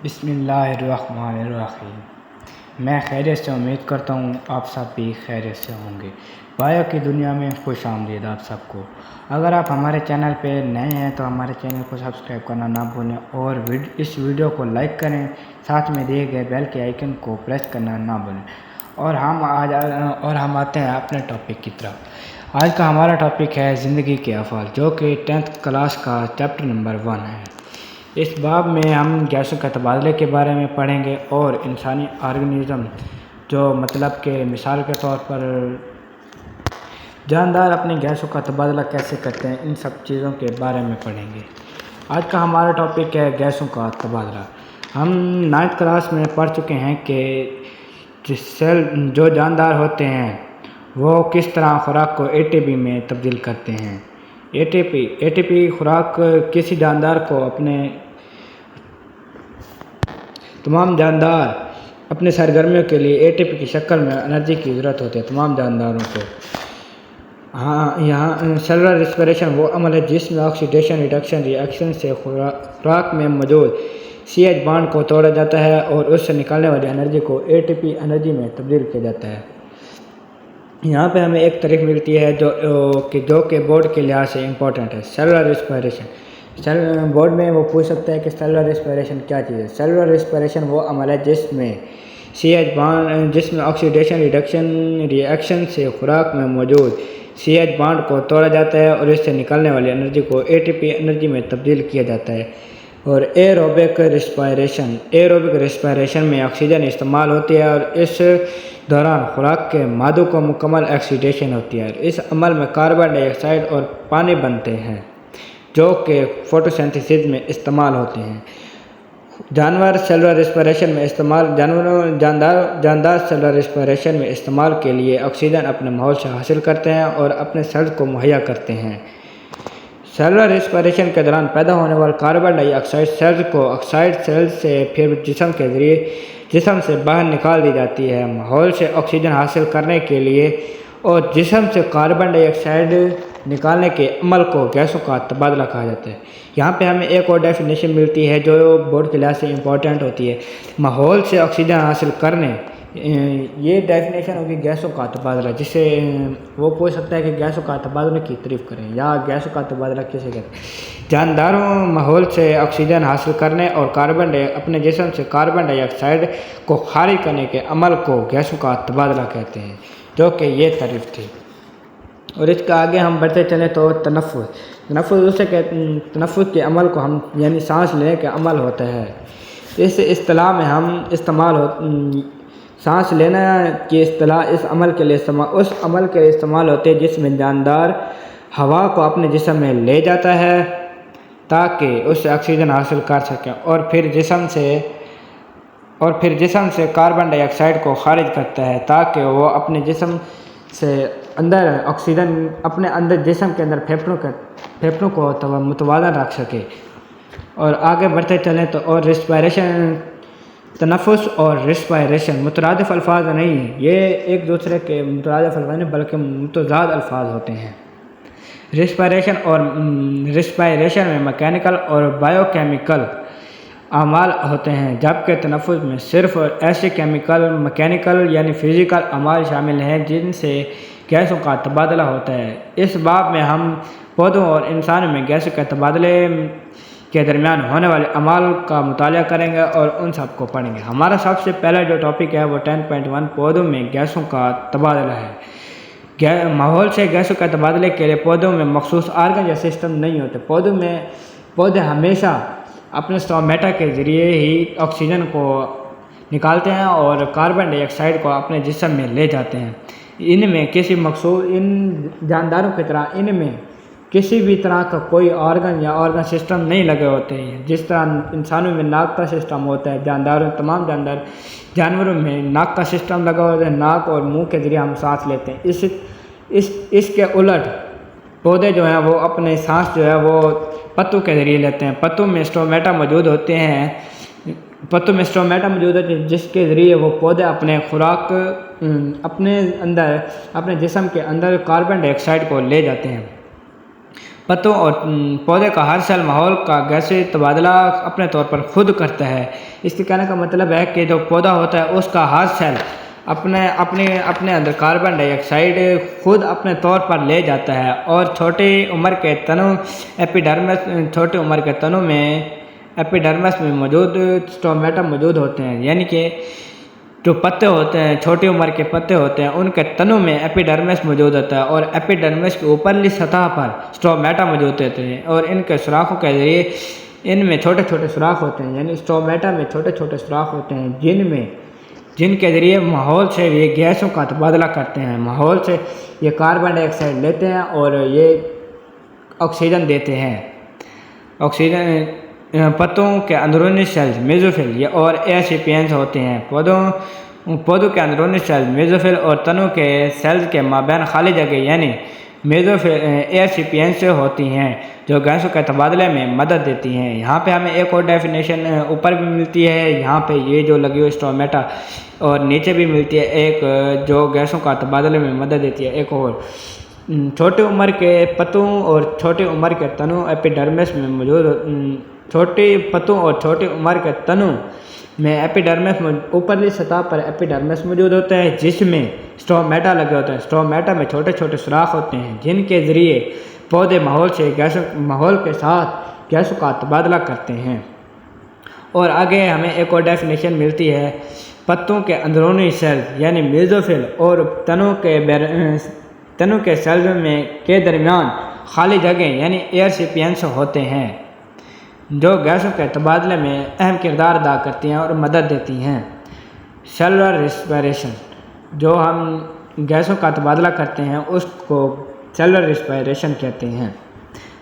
بسم اللہ الرحمن الرحیم۔ میں خیریت سے امید کرتا ہوں آپ سب بھی خیریت سے ہوں گے۔ بایو کی دنیا میں خوش آمدید آپ سب کو۔ اگر آپ ہمارے چینل پہ نئے ہیں تو ہمارے چینل کو سبسکرائب کرنا نہ بھولیں اور اس ویڈیو کو لائک کریں، ساتھ میں دیے گئے بیل کے آئیکن کو پریس کرنا نہ بھولیں۔ اور ہم آتے ہیں اپنے ٹاپک کی طرف۔ آج کا ہمارا ٹاپک ہے زندگی کے افعال، جو کہ 10th کلاس کا چیپٹر نمبر 1 ہے۔ اس باب میں ہم گیسوں کے تبادلے کے بارے میں پڑھیں گے اور انسانی آرگنزم، جو مطلب کہ مثال کے طور پر جاندار اپنے گیسوں کا تبادلہ کیسے کرتے ہیں، ان سب چیزوں کے بارے میں پڑھیں گے۔ آج کا ہمارا ٹاپک ہے گیسوں کا تبادلہ۔ ہم 9th کلاس میں پڑھ چکے ہیں کہ جو جاندار ہوتے ہیں وہ کس طرح خوراک کو ATP میں تبدیل کرتے ہیں۔ ATP خوراک کسی جاندار کو تمام جاندار اپنے سرگرمیوں کے لیے ATP کی شکل میں انرجی کی ضرورت ہوتی ہے تمام جانداروں کو۔ یہاں سیلولر ریسپریشن وہ عمل ہے جس میں آکسیڈیشن ریڈکشن ری ایکشن سے خوراک میں موجود CH بانڈ کو توڑا جاتا ہے اور اس سے نکالنے والی انرجی کو ATP انرجی میں تبدیل کیا جاتا ہے۔ یہاں پہ ہمیں ایک تعریف ملتی ہے جو کہ بورڈ کے لحاظ سے امپورٹنٹ ہے، سیلولر ریسپریشن۔ بورڈ میں وہ پوچھ سکتا ہے کہ سیلولر ریسپریشن کیا چیز ہے۔ سیلولر ریسپریشن وہ عمل ہے جس میں آکسیڈیشن ریڈکشن ری ایکشن سے خوراک میں موجود CH بانڈ کو توڑا جاتا ہے اور اس سے نکلنے والی انرجی کو ATP انرجی میں تبدیل کیا جاتا ہے۔ اور ایروبک ریسپریشن میں آکسیجن استعمال ہوتی ہے اور اس دوران خوراک کے مادوں کو مکمل آکسیڈیشن ہوتی ہے۔ اس عمل میں کاربن ڈائی آکسائڈ اور پانی بنتے ہیں جو کہ فوٹوسنتھسس میں استعمال ہوتے ہیں۔ جاندار سیلولر ریسپریشن میں استعمال کے لیے آکسیجن اپنے ماحول سے حاصل کرتے ہیں اور اپنے سیلز کو مہیا کرتے ہیں۔ سیلولر ریسپریشن کے دوران پیدا ہونے والا کاربن ڈائی آکسائڈ سیلز کو آکسائڈ سیلز سے پھر جسم کے ذریعے جسم سے باہر نکال دی جاتی ہے ماحول سے آکسیجن حاصل کرنے کے لیے، اور جسم سے کاربن ڈائی آکسائڈ نکالنے کے عمل کو گیسوں کا تبادلہ کہا جاتا ہے۔ یہاں پہ ہمیں ایک اور ڈیفینیشن ملتی ہے جو بورڈ کے لحاظ سے امپورٹنٹ ہوتی ہے، ماحول سے آکسیجن حاصل کرنے۔ یہ ڈیفینیشن ہوگی گیسوں کا تبادلہ، جسے وہ پوچھ سکتا ہے کہ گیسوں کا تبادلہ کی تعریف کریں یا گیسوں کا تبادلہ کیسے کریں۔ جانداروں ماحول سے آکسیجن حاصل کرنے اور اپنے جسم سے کاربن ڈائی آکسائڈ کو خارج کرنے کے عمل کو گیسوں کا تبادلہ کہتے ہیں، جو کہ یہ تعریف تھی۔ اور اس کے آگے ہم بڑھتے چلیں تو تنفس کے عمل کو ہم یعنی سانس لینے کا عمل ہوتا ہے۔ اس اصطلاح میں ہم سانس لینا کی اصطلاح اس عمل کے لیے استعمال ہوتے ہیں جس میں جاندار ہوا کو اپنے جسم میں لے جاتا ہے تاکہ اس سے آکسیجن حاصل کر سکیں اور پھر جسم سے کاربن ڈائی آکسائڈ کو خارج کرتا ہے تاکہ وہ اپنے جسم سے اندر آکسیجن اپنے اندر جسم کے اندر پھیپھڑوں کو متوازن رکھ سکے۔ اور آگے بڑھتے چلیں تو اور تنفس اور ریسپائریشن مترادف الفاظ نہیں ہیں، یہ ایک دوسرے کے مترادف الفاظ نہیں بلکہ متضاد الفاظ ہوتے ہیں۔ ریسپائریشن میں میکینیکل اور بایو کیمیکل اعمال ہوتے ہیں، جبکہ تنفس میں صرف ایسے میکینیکل یعنی فزیکل اعمال شامل ہیں جن سے گیسوں کا تبادلہ ہوتا ہے۔ اس باب میں ہم پودوں اور انسانوں میں گیسوں کے تبادلے کے درمیان ہونے والے اعمال کا مطالعہ کریں گے اور ان سب کو پڑھیں گے۔ ہمارا سب سے پہلا جو ٹاپک ہے وہ 10.1 پودوں میں گیسوں کا تبادلہ ہے۔ ماحول سے گیسوں کے تبادلے کے لیے پودوں میں مخصوص آرگن یا سسٹم نہیں ہوتے۔ پودے ہمیشہ اپنے سٹومیٹا کے ذریعے ہی آکسیجن کو نکالتے ہیں اور کاربن ڈائی آکسائڈ کو اپنے جسم میں لے جاتے ہیں۔ ان جانداروں کی طرح ان میں کسی بھی طرح کا کوئی آرگن یا آرگن سسٹم نہیں لگے ہوتے ہیں، جس طرح انسانوں میں ناک کا سسٹم ہوتا ہے۔ تمام جانوروں میں ناک کا سسٹم لگا ہوتا ہے، ناک اور منہ کے ذریعے ہم سانس لیتے ہیں۔ اس کے الٹ پودے جو ہیں وہ اپنے سانس جو ہے وہ پتوں کے ذریعے لیتے ہیں۔ پتوں میں سٹومیٹا موجود ہوتے ہیں جس کے ذریعے وہ پودے اپنے خوراک اپنے جسم کے اندر کاربن ڈائی آکسائڈ کو لے جاتے ہیں پتوں اور پودے کا ہر سیل ماحول کا گیسی تبادلہ اپنے طور پر خود کرتا ہے۔ اس کے کہنے کا مطلب ہے کہ جو پودا ہوتا ہے اس کا ہر سیل اپنے اندر کاربن ڈائی آکسائڈ خود اپنے طور پر لے جاتا ہے، اور چھوٹی عمر کے تنوں میں ایپیڈرمس میں موجود اسٹومیٹا موجود ہوتے ہیں، یعنی کہ جو پتے ہوتے ہیں، چھوٹی عمر کے پتے ہوتے ہیں، ان کے تنوں میں ایپیڈرمس موجود ہوتا ہے، اور ایپیڈرمس کی اوپرلی سطح پر اسٹومیٹا موجود ہوتے ہیں، اور ان کے سوراخوں کے ذریعے ان میں چھوٹے چھوٹے سوراخ ہوتے ہیں، یعنی اسٹومیٹا میں چھوٹے چھوٹے سوراخ ہوتے ہیں جن کے ذریعے ماحول سے یہ گیسوں کا تبادلہ کرتے ہیں۔ ماحول سے یہ کاربن ڈائی آکسائڈ لیتے ہیں اور یہ آکسیجن دیتے ہیں۔ پتوں کے اندرونی سیلز میزوفل اور ایرسیپینس ہوتے ہیں۔ پودوں کے اندرونی سیلز میزوفل اور تنوں کے سیلز کے مابین خالی جگہ یعنی میزوفل ایرسیپینس ہوتی ہیں، جو گیسوں کے تبادلے میں مدد دیتی ہیں۔ یہاں پہ ہمیں ایک اور ڈیفینیشن اوپر بھی ملتی ہے، یہاں پہ یہ جو لگی ہوئی اسٹومیٹا، اور نیچے بھی ملتی ہے ایک جو گیسوں کا تبادلے میں مدد دیتی ہے۔ ایک اور چھوٹی عمر کے پتوں اور چھوٹی عمر کے تنوں ایپیڈرمس میں موجود چھوٹی عمر کے تنوں میں ایپیڈرمس اوپرلی سطح پر ایپیڈرمس موجود ہوتا ہے، جس میں اسٹومیٹا لگے ہوتے ہیں۔ اسٹومیٹا میں چھوٹے چھوٹے سوراخ ہوتے ہیں جن کے ذریعے پودے ماحول کے ساتھ گیسوں کا تبادلہ کرتے ہیں۔ اور آگے ہمیں ایک اور ڈیفینیشن ملتی ہے، پتوں کے اندرونی سیلز یعنی میزوفل اور تنوں کے سیلز کے درمیان خالی جگہ یعنی ایرسیپینس ہوتے ہیں، جو گیسوں کے تبادلے میں اہم کردار ادا کرتی ہیں اور مدد دیتی ہیں۔ سیلولر ریسپائریشن، جو ہم گیسوں کا تبادلہ کرتے ہیں اس کو سیلولر ریسپائریشن کہتے ہیں۔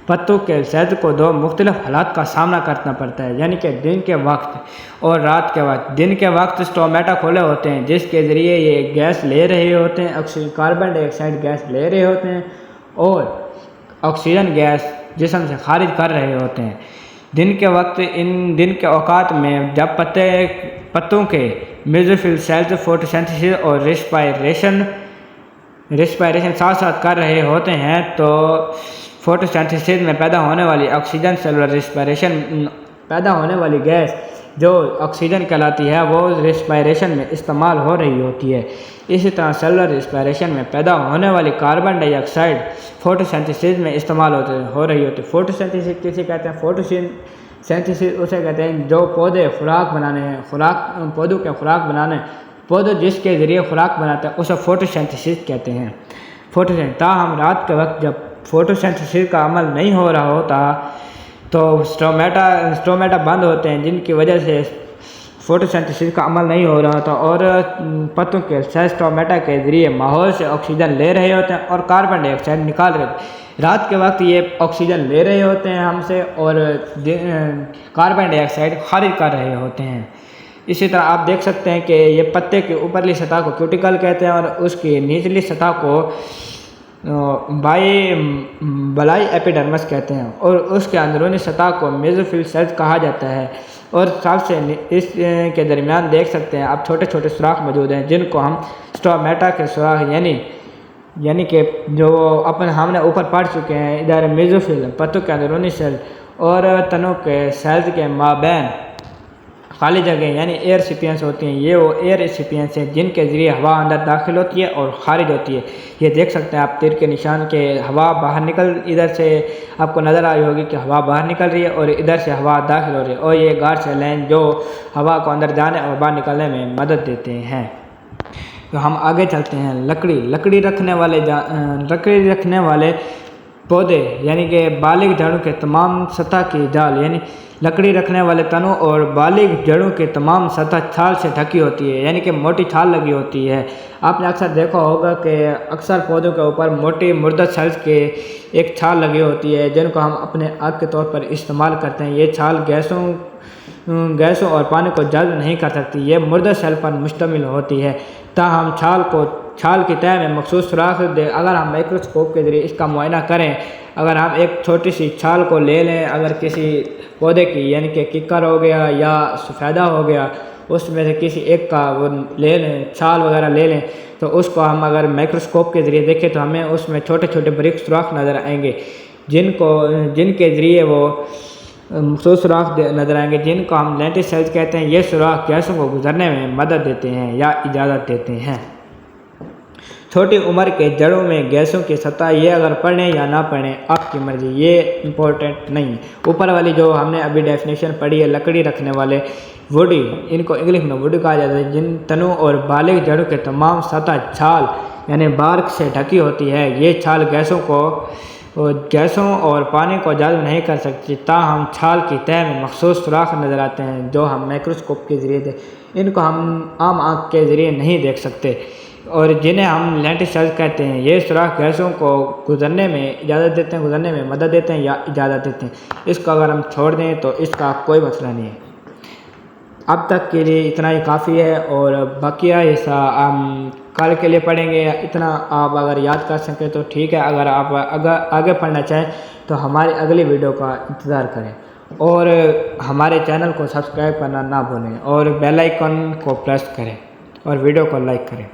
پتوں کے سیلز کو دو مختلف حالات کا سامنا کرنا پڑتا ہے، یعنی کہ دن کے وقت اور رات کے وقت۔ دن کے وقت اسٹومیٹا کھولے ہوتے ہیں جس کے ذریعے یہ گیس لے رہے ہوتے ہیں، کاربن ڈائی آکسائڈ گیس لے رہے ہوتے ہیں اور آکسیجن گیس جسم سے خارج کر رہے ہوتے ہیں۔ دن کے وقت دن کے اوقات میں جب پتوں کے میزوفل سیلز فوٹوسینتھیسس اور ریسپائریشن ساتھ ساتھ کر رہے ہوتے ہیں تو فوٹوسینتھیسس میں پیدا ہونے والی آکسیجن سیلولر ریسپائریشن پیدا ہونے والی گیس جو آکسیجن کہلاتی ہے وہ ریسپائریشن میں استعمال ہو رہی ہوتی ہے۔ اسی طرح سیلولر ریسپائریشن میں پیدا ہونے والی کاربن ڈائی آکسائڈ فوٹوسینتھیسس میں استعمال ہو رہی ہوتی ہے۔ فوٹوسینتھیسس کسے کہتے ہیں؟ فوٹوسینتھیسس اسے کہتے ہیں جو پودے پودوں کے خوراک بنانے پودے جس کے ذریعے خوراک بناتے ہیں اسے فوٹوسینتھیسس کہتے ہیں۔ تاہم رات کے وقت جب فوٹوسینتھیسس کا عمل نہیں ہو رہا ہوتا تو اسٹومیٹا بند ہوتے ہیں، جن کی وجہ سے فوٹوسینتھیسس کا عمل نہیں ہو رہا ہوتا، اور پتوں کے سیل اسٹومیٹا کے ذریعے ماحول سے آکسیجن لے رہے ہوتے ہیں اور کاربن ڈائی آکسائڈ نکال رہے ہوتے ہیں۔ رات کے وقت یہ آکسیجن لے رہے ہوتے ہیں ہم سے اور کاربن ڈائی آکسائڈ خارج کر رہے ہوتے ہیں۔ اسی طرح آپ دیکھ سکتے ہیں کہ یہ پتے کی اوپرلی سطح کو کیوٹیکل کہتے ہیں اور اس کی نیچلی سطح کو بالائی ایپیڈرمس کہتے ہیں، اور اس کے اندرونی سطح کو میزوفل سیلز کہا جاتا ہے، اور سب سے اس کے درمیان دیکھ سکتے ہیں اب چھوٹے چھوٹے سوراخ موجود ہیں جن کو ہم اسٹومیٹا کے سوراخ یعنی کہ جو ہم نے اوپر پڑھ چکے ہیں، ادھر میزوفل پتوں کے اندرونی سیل اور تنوں کے سیلز کے مابین خالی جگہ یعنی ایئر ریسیپینٹس ہوتی ہیں۔ یہ وہ ایئر ریسیپینٹس ہیں جن کے ذریعے ہوا اندر داخل ہوتی ہے اور خارج ہوتی ہے۔ یہ دیکھ سکتے ہیں آپ تیر کے نشان کے ہوا باہر ادھر سے آپ کو نظر آئی ہوگی کہ ہوا باہر نکل رہی ہے اور ادھر سے ہوا داخل ہو رہی ہے، اور یہ گارڈ سیل ہیں جو ہوا کو اندر جانے اور باہر نکلنے میں مدد دیتے ہیں۔ تو ہم آگے چلتے ہیں۔ لکڑی رکھنے والے پودے یعنی کہ بالغ جڑوں کے تمام سطح کی ڈال یعنی لکڑی رکھنے والے تنوں اور بالغ جڑوں کے تمام سطح چھال سے ڈھکی ہوتی ہے، یعنی کہ موٹی چھال لگی ہوتی ہے۔ آپ نے اکثر دیکھا ہوگا کہ اکثر پودوں کے اوپر موٹی مردہ سیلز کے ایک چھال لگی ہوتی ہے جن کو ہم اپنے آگ کے طور پر استعمال کرتے ہیں۔ یہ چھال گیسوں اور پانی کو جذب نہیں کر سکتی، یہ مردہ سیل پر مشتمل ہوتی ہے۔ تاہم چھال کی تہہ میں مخصوص سوراخ اگر ہم مائکروسکوپ کے ذریعے اس کا معائنہ کریں، اگر ہم ایک چھوٹی سی چھال کو لے لیں، اگر کسی پودے کی یعنی کہ ککر ہو گیا یا سفیدہ ہو گیا، اس میں سے کسی ایک کا وہ لے لیں، چھال وغیرہ لے لیں، تو اس کو ہم اگر مائکروسکوپ کے ذریعے دیکھیں تو ہمیں اس میں چھوٹے چھوٹے باریک سوراخ نظر آئیں گے۔ جن کے ذریعے وہ مخصوص سوراخ نظر آئیں گے، جن کو ہم لینٹس سیلز کہتے ہیں۔ یہ سوراخ گیسوں کو گزرنے میں مدد دیتے ہیں یا اجازت دیتے ہیں۔ چھوٹی عمر کے جڑوں میں گیسوں کی سطح، یہ اگر پڑھیں یا نہ پڑھیں آپ کی مرضی، یہ امپورٹنٹ نہیں۔ اوپر والی جو ہم نے ابھی ڈیفینیشن پڑھی ہے، لکڑی رکھنے والے ووڈی، ان کو انگلش میں ووڈ کہا جاتا ہے، جن تنوں اور بالغ جڑوں کے تمام سطح چھال یعنی بارک سے ڈھکی ہوتی ہے۔ یہ چھال گیسوں اور پانی کو جذب نہیں کر سکتی، تاہم چھال کی تہہ میں مخصوص سوراخ نظر آتے ہیں جو ہم مائکروسکوپ کے ذریعے ان کو ہم عام آنکھ کے ذریعے نہیں دیکھ سکتے، اور جنہیں ہم لینٹس سیلز کہتے ہیں۔ یہ سوراخ گیسوں کو گزرنے میں اجازت دیتے ہیں، گزرنے میں مدد دیتے ہیں یا اجازت دیتے ہیں۔ اس کو اگر ہم چھوڑ دیں تو اس کا کوئی مسئلہ نہیں ہے۔ اب تک کے لیے اتنا ہی کافی ہے، اور بقیہ حصہ ہم کل کے لیے پڑھیں گے۔ اتنا آپ اگر یاد کر سکیں تو ٹھیک ہے، اگر آپ آگے پڑھنا چاہیں تو ہماری اگلی ویڈیو کا انتظار کریں، اور ہمارے چینل کو سبسکرائب کرنا نہ بھولیں، اور بیل آئیکن کو پریس کریں، اور ویڈیو کو لائک کریں۔